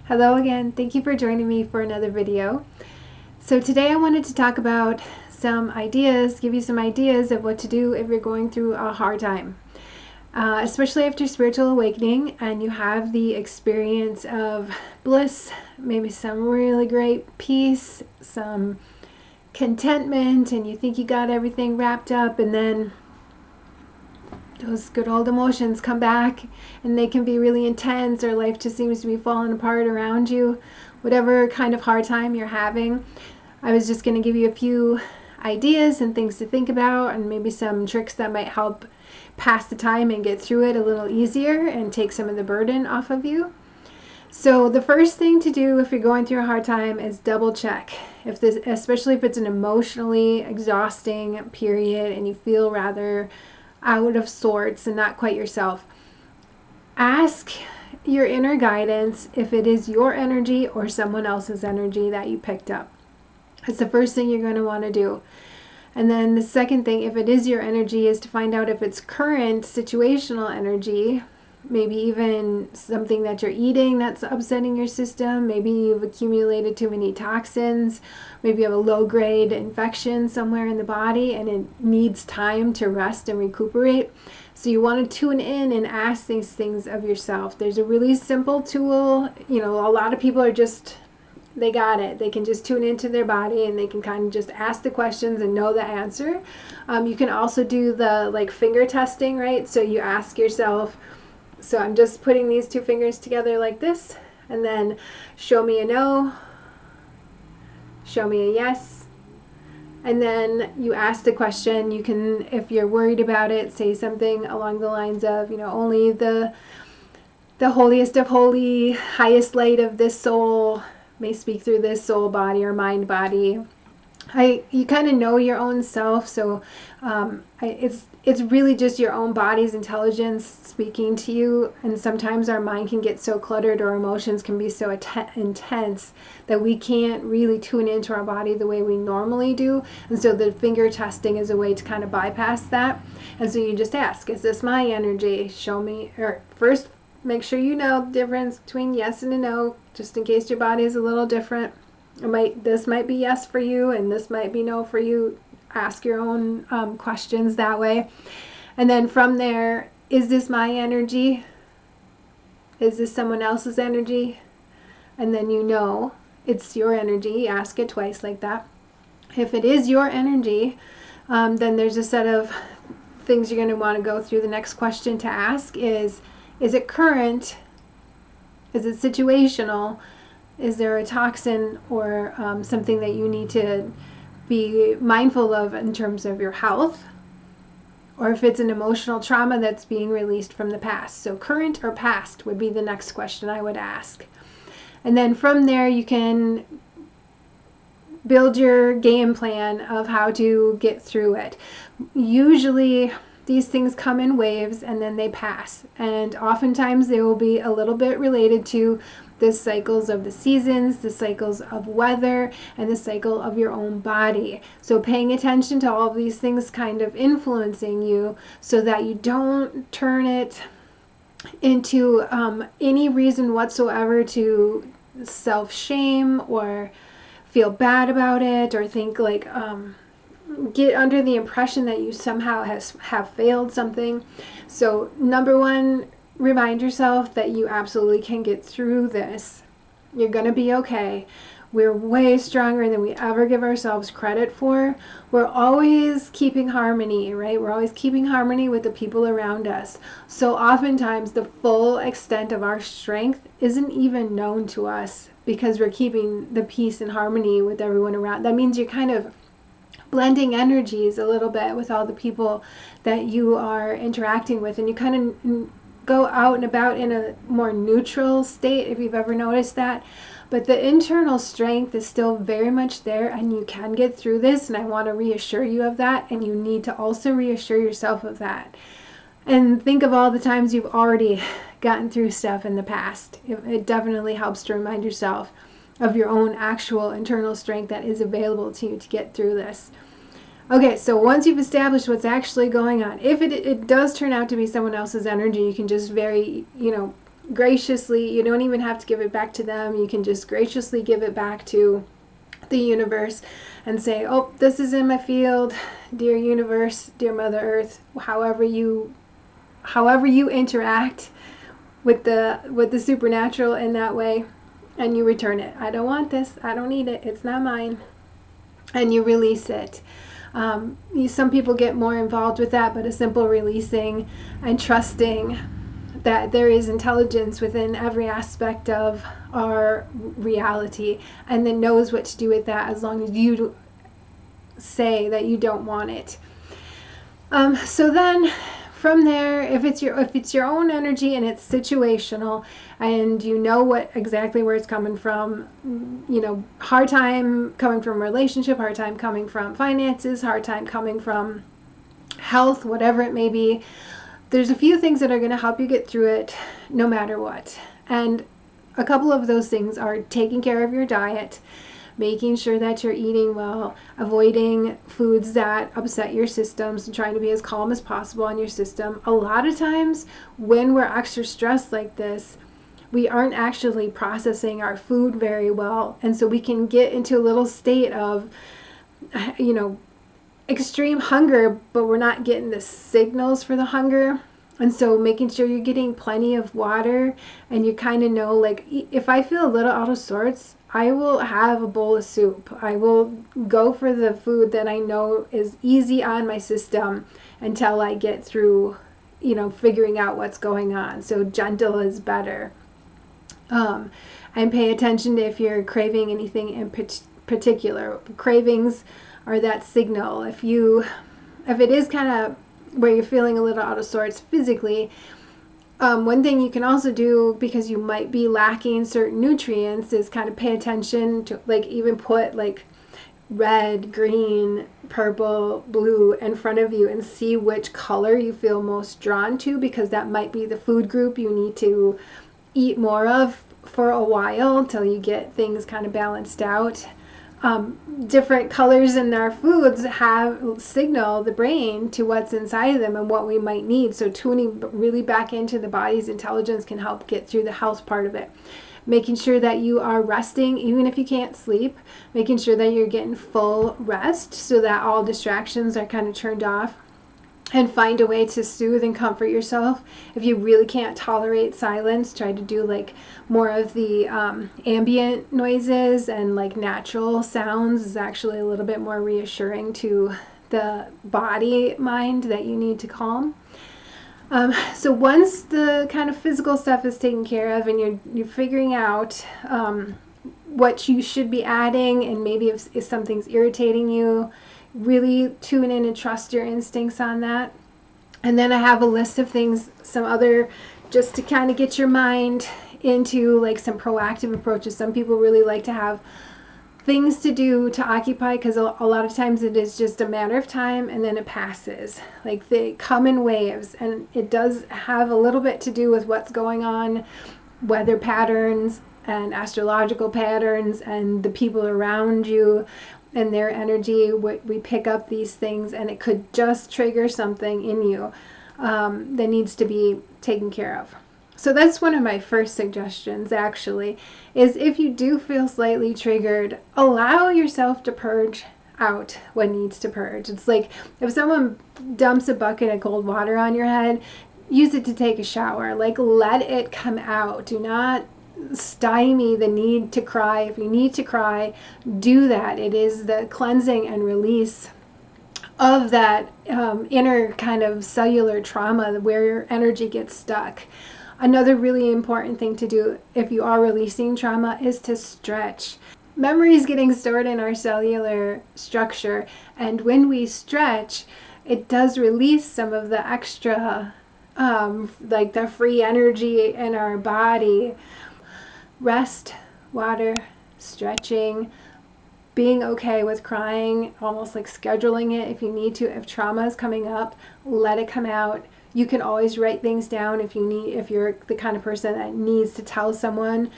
Hello again. Thank you for joining me for another video. So today I wanted to talk about some ideas, give you some ideas of what to do if you're going through a hard time. Especially after spiritual awakening and you have the experience of bliss, maybe some really great peace, some contentment, and you think you got everything wrapped up, and then those good old emotions come back and they can be really intense, or life just seems to be falling apart around you. Whatever kind of hard time you're having, I was just going to give you a few ideas and things to think about, and maybe some tricks that might help pass the time and get through it a little easier and take some of the burden off of you. So the first thing to do if you're going through a hard time is double check. If this, especially if it's an emotionally exhausting period and you feel rather out of sorts and not quite yourself, ask your inner guidance if it is your energy or someone else's energy that you picked up. That's the first thing you're going to want to do. And then the second thing, if it is your energy, is to find out if it's current situational energy, maybe even something that you're eating that's upsetting your system. Maybe you've accumulated too many toxins. Maybe you have a low-grade infection somewhere in the body and it needs time to rest and recuperate. So you want to tune in and ask these things of yourself. There's a really simple tool. You know, a lot of people are just, they got it. They can just tune into their body and they can kind of just ask the questions and know the answer. You can also do the finger testing, right? So you ask yourself, so I'm just putting these two fingers together like this, and then show me a no, show me a yes, and then you ask the question. You can, if you're worried about it, say something along the lines of, you know, only the holiest of holy, highest light of this soul may speak through this soul body or mind body. You kind of know your own self, so it's really just your own body's intelligence speaking to you. And sometimes our mind can get so cluttered, or emotions can be so intense that we can't really tune into our body the way we normally do. And so the finger testing is a way to kind of bypass that. And so you just ask, is this my energy? Show me, or first make sure you know the difference between yes and a no, just in case your body is a little different. This might be yes for you and this might be no for you. Ask your own questions that way. And then from there, is this my energy? Is this someone else's energy? And then you know it's your energy. Ask it twice like that. If it is your energy, then there's a set of things you're going to want to go through. The next question to ask is it current? Is it situational? Is there a toxin or something that you need to be mindful of in terms of your health? Or if it's an emotional trauma that's being released from the past. So current or past would be the next question I would ask. And then from there you can build your game plan of how to get through it. Usually these things come in waves and then they pass. And oftentimes they will be a little bit related to the cycles of the seasons, the cycles of weather, and the cycle of your own body. So paying attention to all of these things kind of influencing you so that you don't turn it into any reason whatsoever to self-shame or feel bad about it, or think like get under the impression that you somehow have failed something. So number one, remind yourself that you absolutely can get through this. You're going to be okay. We're way stronger than we ever give ourselves credit for. We're always keeping harmony, right? We're always keeping harmony with the people around us. So oftentimes the full extent of our strength isn't even known to us because we're keeping the peace and harmony with everyone around. That means you're kind of blending energies a little bit with all the people that you are interacting with, and you kind of go out and about in a more neutral state, if you've ever noticed that. But the internal strength is still very much there, and you can get through this, and I want to reassure you of that, and you need to also reassure yourself of that. And think of all the times you've already gotten through stuff in the past. It definitely helps to remind yourself of your own actual internal strength that is available to you to get through this. Okay, so once you've established what's actually going on, if it does turn out to be someone else's energy, you can just very, graciously, you don't even have to give it back to them. You can just graciously give it back to the universe and say, oh, this is in my field, dear universe, dear Mother Earth, however you interact with the supernatural in that way, and you return it. I don't want this. I don't need it. It's not mine. And you release it. Some people get more involved with that, but a simple releasing and trusting that there is intelligence within every aspect of our reality, and then knows what to do with that as long as you say that you don't want it. So then from there, if it's your own energy and it's situational and you know what exactly where it's coming from, hard time coming from a relationship, hard time coming from finances, hard time coming from health, whatever it may be, there's a few things that are going to help you get through it no matter what. And a couple of those things are taking care of your diet, making sure that you're eating well, avoiding foods that upset your systems, and trying to be as calm as possible on your system. A lot of times when we're extra stressed like this, we aren't actually processing our food very well, and so we can get into a little state of extreme hunger, but we're not getting the signals for the hunger. And so making sure you're getting plenty of water, and you kind of know, like, if I feel a little out of sorts, I will have a bowl of soup. I will go for the food that I know is easy on my system until I get through, figuring out what's going on. So gentle is better. And pay attention to if you're craving anything in particular. Cravings are that signal. If it is kind of where you're feeling a little out of sorts physically, one thing you can also do, because you might be lacking certain nutrients, is kind of pay attention to, like, even put like red, green, purple, blue in front of you and see which color you feel most drawn to, because that might be the food group you need to eat more of for a while until you get things kind of balanced out. Different colors in our foods have signal the brain to what's inside of them and what we might need. So tuning really back into the body's intelligence can help get through the health part of it. Making sure that you are resting, even if you can't sleep, making sure that you're getting full rest so that all distractions are kind of turned off. And find a way to soothe and comfort yourself. If you really can't tolerate silence, try to do like more of the ambient noises, and like natural sounds is actually a little bit more reassuring to the body mind that you need to calm. So once the kind of physical stuff is taken care of, and you're figuring out what you should be adding, and maybe if something's irritating you, really tune in and trust your instincts on that. And then I have a list of things, some other, just to kind of get your mind into like some proactive approaches. Some people really like to have things to do to occupy, because a lot of times it is just a matter of time and then it passes. Like, they come in waves, and it does have a little bit to do with what's going on, weather patterns and astrological patterns and the people around you and their energy. We pick up these things, and it could just trigger something in you that needs to be taken care of. So that's one of my first suggestions, actually, is if you do feel slightly triggered, allow yourself to purge out what needs to purge. It's like if someone dumps a bucket of cold water on your head, use it to take a shower. Like, let it come out. Do not stymie the need to cry. If you need to cry, do that. It is the cleansing and release of that inner kind of cellular trauma where your energy gets stuck. Another really important thing to do if you are releasing trauma is to stretch. Memory is getting stored in our cellular structure, and when we stretch, it does release some of the extra like the free energy in our body. Rest, water, stretching, being okay with crying, almost like scheduling it if you need to. If trauma is coming up, let it come out. You can always write things down if you're the kind of person that needs to tell someone.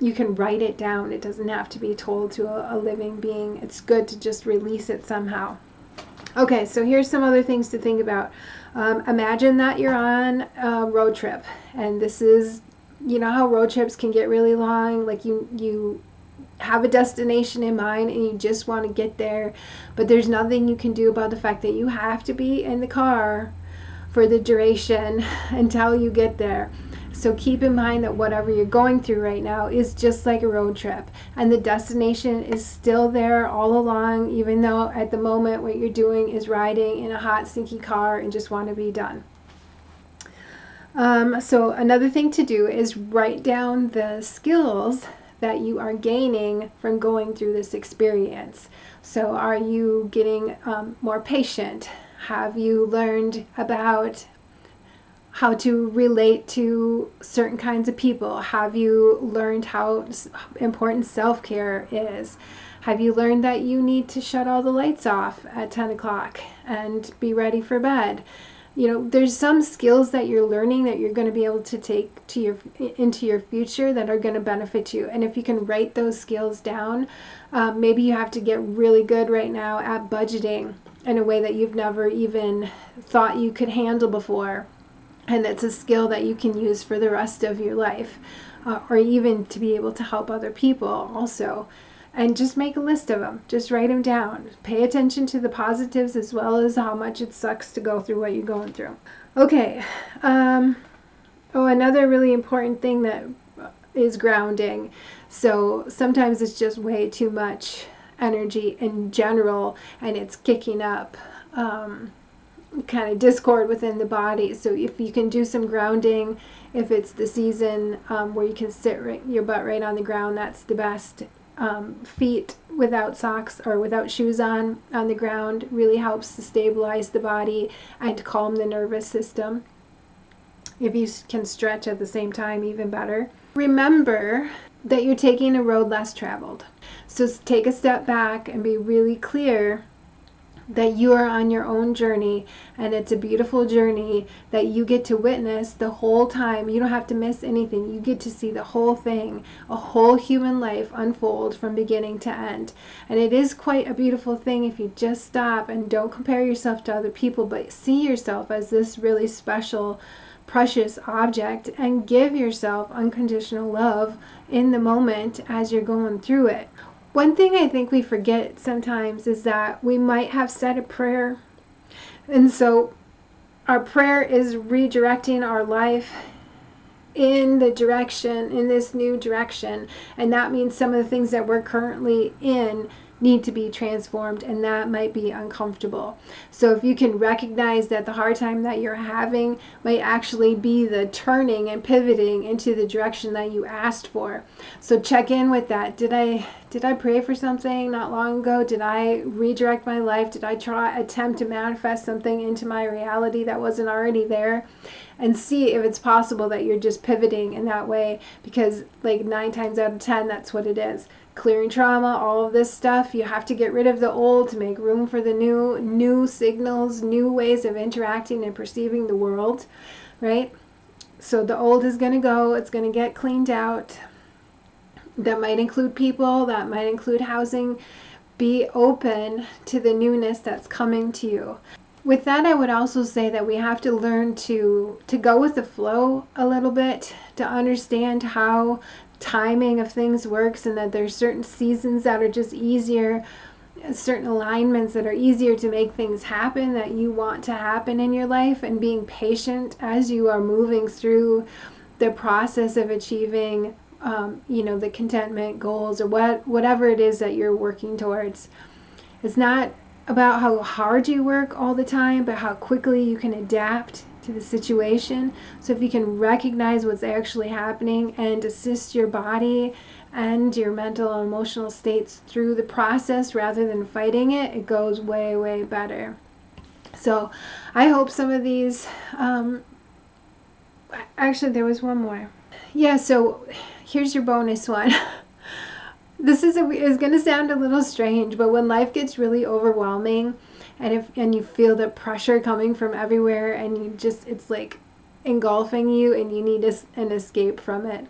You can write it down. It doesn't have to be told to a living being. It's good to just release it somehow. Okay, so here's some other things to think about. Imagine that you're on a road trip, and this is You know how road trips can get really long, like you have a destination in mind and you just want to get there, but there's nothing you can do about the fact that you have to be in the car for the duration until you get there. So keep in mind that whatever you're going through right now is just like a road trip, and the destination is still there all along, even though at the moment what you're doing is riding in a hot, stinky car and just want to be done. So another thing to do is write down the skills that you are gaining from going through this experience. So are you getting more patient? Have you learned about how to relate to certain kinds of people? Have you learned how important self-care is? Have you learned that you need to shut all the lights off at 10 o'clock and be ready for bed? You know, there's some skills that you're learning that you're going to be able to take to into your future that are going to benefit you. And if you can write those skills down, maybe you have to get really good right now at budgeting in a way that you've never even thought you could handle before. And it's a skill that you can use for the rest of your life, or even to be able to help other people also. And just make a list of them. Just write them down. Pay attention to the positives as well as how much it sucks to go through what you're going through. Okay. Another really important thing that is grounding. So sometimes it's just way too much energy in general, and it's kicking up kind of discord within the body. So if you can do some grounding, if it's the season where you can sit your butt right on the ground, that's the best. Feet without socks or without shoes on the ground really helps to stabilize the body and to calm the nervous system. If you can stretch at the same time, even better. Remember that you're taking a road less traveled. So take a step back and be really clear that you are on your own journey, and it's a beautiful journey that you get to witness the whole time. You don't have to miss anything. You get to see the whole thing, a whole human life unfold from beginning to end. And it is quite a beautiful thing if you just stop and don't compare yourself to other people, but see yourself as this really special, precious object and give yourself unconditional love in the moment as you're going through it. One thing I think we forget sometimes is that we might have said a prayer, and so our prayer is redirecting our life in this new direction, and that means some of the things that we're currently in need to be transformed, and that might be uncomfortable. So if you can recognize that the hard time that you're having might actually be the turning and pivoting into the direction that you asked for. So check in with that. Did I pray for something not long ago? Did I redirect my life? Did I attempt to manifest something into my reality that wasn't already there? And see if it's possible that you're just pivoting in that way, because like 9 times out of 10, that's what it is. Clearing trauma, all of this stuff, you have to get rid of the old to make room for the new signals, new ways of interacting and perceiving the world, right? So the old is going to go, it's going to get cleaned out. That might include people, that might include housing. Be open to the newness that's coming to you. With that, I would also say that we have to learn to go with the flow a little bit, to understand how timing of things works, and that there's certain seasons that are just easier, certain alignments that are easier to make things happen that you want to happen in your life, and being patient as you are moving through the process of achieving the contentment goals, or whatever it is that you're working towards. It's not about how hard you work all the time, but how quickly you can adapt to the situation. So if you can recognize what's actually happening and assist your body and your mental and emotional states through the process rather than fighting it, it goes way, way better. So I hope some of these, actually there was one more. Yeah, so here's your bonus one. This is going to sound a little strange, but when life gets really overwhelming, and you feel the pressure coming from everywhere, and it's like engulfing you, and you need an escape from it.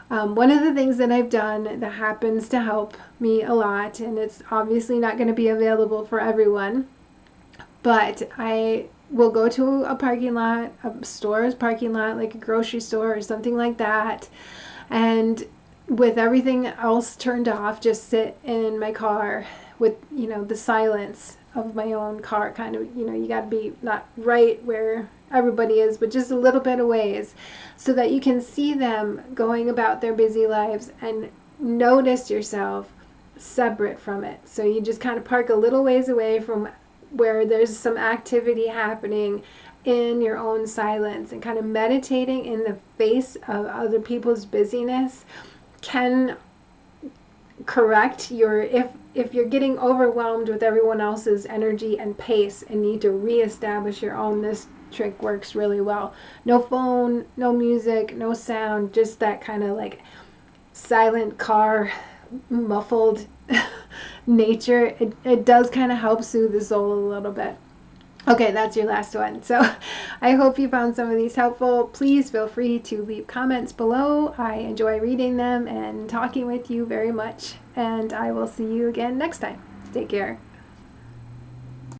One of the things that I've done that happens to help me a lot, and it's obviously not going to be available for everyone, but I we'll go to a parking lot, a store's parking lot, like a grocery store or something like that, and with everything else turned off, just sit in my car with, the silence of my own car. Kind of, you got to be not right where everybody is, but just a little bit of ways, so that you can see them going about their busy lives and notice yourself separate from it. So you just kind of park a little ways away from where there's some activity happening, in your own silence, and kind of meditating in the face of other people's busyness can correct your, if you're getting overwhelmed with everyone else's energy and pace and need to reestablish your own. This trick works really well. No phone, no music, no sound, just that kind of like silent car, muffled nature. It does kind of help soothe the soul a little bit. Okay, that's your last one. So I hope you found some of these helpful. Please feel free to leave comments below. I enjoy reading them and talking with you very much. And I will see you again next time. Take care.